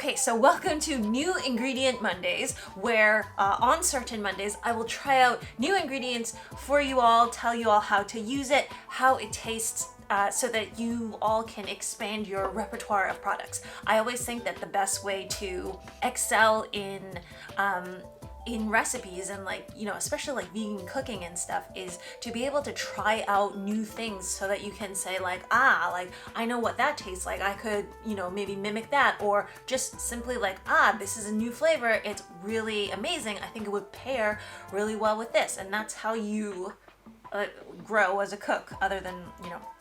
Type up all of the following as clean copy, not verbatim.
Okay, so welcome to New Ingredient Mondays, where on certain Mondays I will try out new ingredients for you all, tell you all how to use it, how it tastes, so that you all can expand your repertoire of products. I always think that the best way to excel in recipes and especially like vegan cooking and stuff is to be able to try out new things so that you can say I know what that tastes like. I could, maybe mimic that, or just simply this is a new flavor. It's really amazing. I think it would pair really well with this. And that's how you grow as a cook, other than,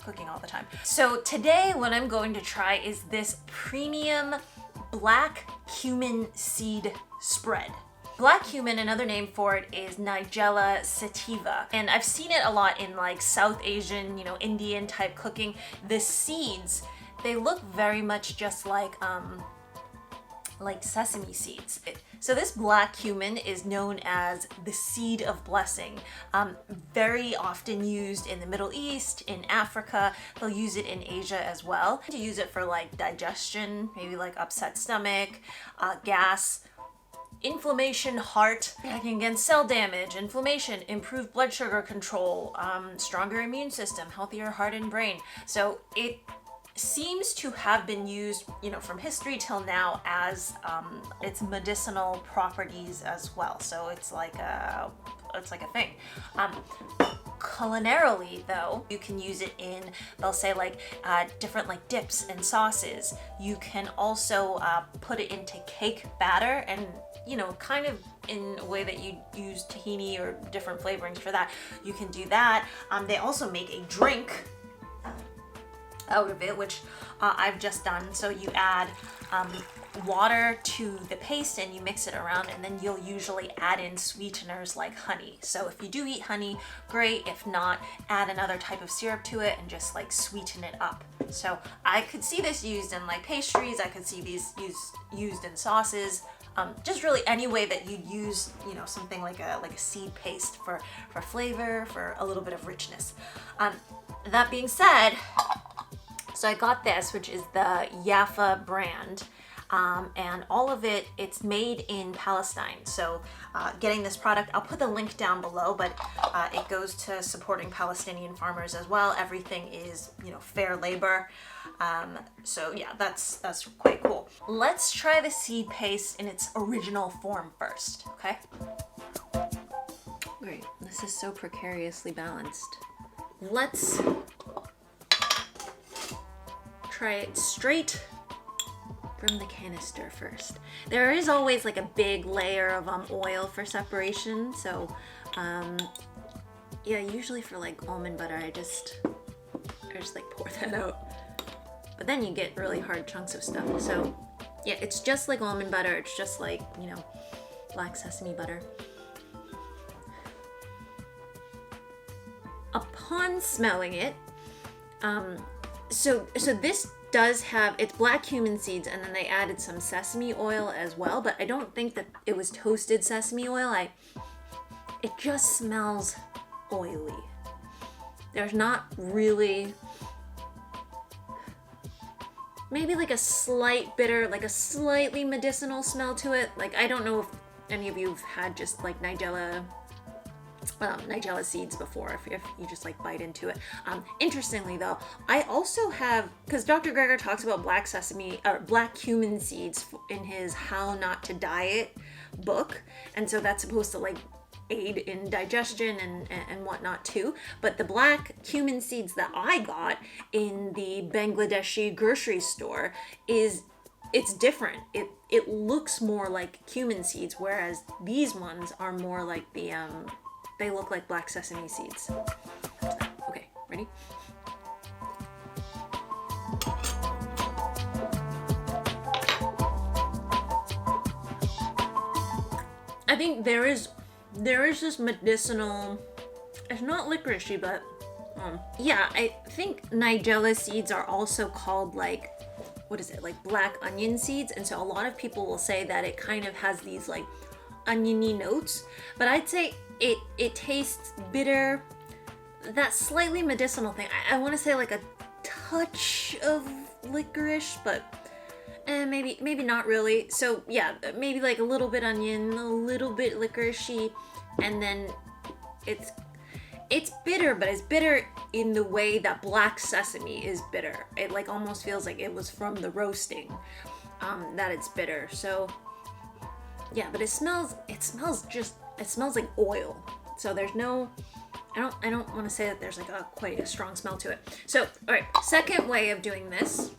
cooking all the time. So today what I'm going to try is this premium black cumin seed spread. Black cumin, another name for it is Nigella sativa. And I've seen it a lot in South Asian, Indian type cooking. The seeds, they look very much just like sesame seeds. So this black cumin is known as the seed of blessing. Very often used in the Middle East, in Africa. They'll use it in Asia as well. To use it for digestion, maybe upset stomach, gas, inflammation, heart, attacking against cell damage, inflammation, improved blood sugar control, stronger immune system, healthier heart and brain. So it seems to have been used, from history till now as its medicinal properties as well. So it's like a thing. Culinarily though, you can use it in, they'll say different dips and sauces. You can also put it into cake batter and kind of in a way that you use tahini or different flavorings for that. You can do that. They also make a drink out of it, which I've just done. So you add water to the paste and you mix it around, and then you'll usually add in sweeteners like honey. So if you do eat honey, great. If not, add another type of syrup to it and just sweeten it up. So I could see this used in pastries. I could see these used in sauces. Just really any way that you'd use, something like a seed paste for flavor, for a little bit of richness. That being said, so I got this, which is the Yafa brand, and all of it's made in Palestine. So getting this product, I'll put the link down below, but it goes to supporting Palestinian farmers as well. Everything is, fair labor. So yeah, that's quite cool. Let's try the seed paste in its original form first, okay? Great, this is so precariously balanced. Let's try it straight from the canister first. There is always a big layer of oil for separation, so yeah, usually for almond butter I just pour that out. But then you get really hard chunks of stuff. So yeah, it's just like almond butter. It's just black sesame butter. Upon smelling it, so this does have, it's black cumin seeds, and then they added some sesame oil as well, but I don't think that it was toasted sesame oil. It just smells oily. There's not really, maybe a slight bitter, a slightly medicinal smell to it. I don't know if any of you have had just Nigella seeds before, if you just bite into it. Interestingly though, I also have, because Dr. Greger talks about black cumin seeds in his How Not to Diet book, and so that's supposed to aid in digestion and whatnot too. But the black cumin seeds that I got in the Bangladeshi grocery store it's different. It looks more like cumin seeds, whereas these ones are more like they look like black sesame seeds. Okay, ready? I think there is this medicinal, it's not licoricey, but yeah, I think Nigella seeds are also called what is it, black onion seeds, and so a lot of people will say that it kind of has these oniony notes, but I'd say it tastes bitter, that slightly medicinal thing. I want to say a touch of licorice, but maybe not really. So yeah, maybe like a little bit onion, a little bit licoricey, and then it's bitter, but it's bitter in the way that black sesame is bitter. It like almost feels like it was from the roasting that it's bitter. So yeah, but it smells like oil. So there's no, I don't want to say that there's like quite a strong smell to it. So all right, second way of doing this.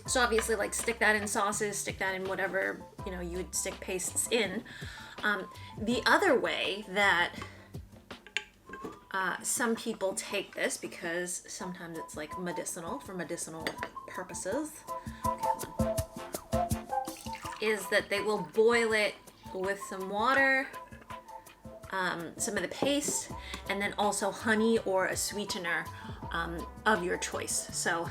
So obviously, like, stick that in sauces, stick that in whatever, you know, you would stick pastes in. The other way that some people take this, because sometimes it's like medicinal, for medicinal purposes, is that they will boil it with some water, some of the paste, and then also honey or a sweetener of your choice. So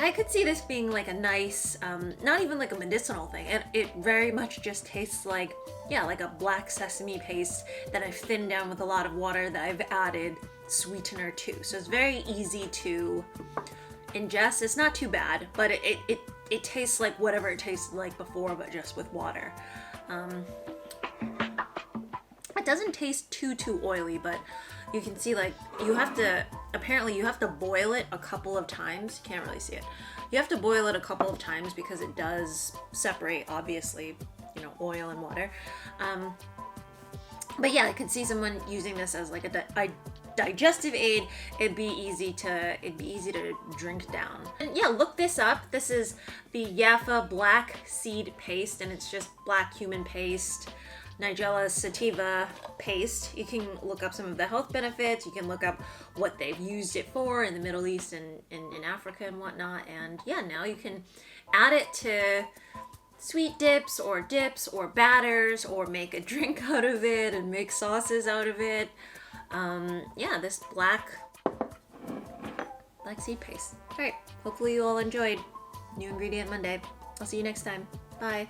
I could see this being like a nice, not even like a medicinal thing. It very much just tastes like, yeah, like a black sesame paste that I've thinned down with a lot of water that I've added sweetener to. So it's very easy to ingest. It's not too bad, but it tastes like whatever it tasted like before, but just with water. It doesn't taste too oily, but you can see like apparently you have to boil it a couple of times. You can't really see it. You have to boil it a couple of times because it does separate, obviously, you know, oil and water. But yeah, I could see someone using this as like a digestive aid. It'd be easy to drink down. And yeah, look this up. This is the Yafa black seed paste, and it's just black cumin paste, Nigella sativa paste. You can look up some of the health benefits. You can look up what they've used it for in the Middle East and in Africa and whatnot. And yeah, now you can add it to sweet dips or batters, or make a drink out of it and make sauces out of it. Yeah, this black seed paste. All right, hopefully you all enjoyed New Ingredient Monday. I'll see you next time. Bye.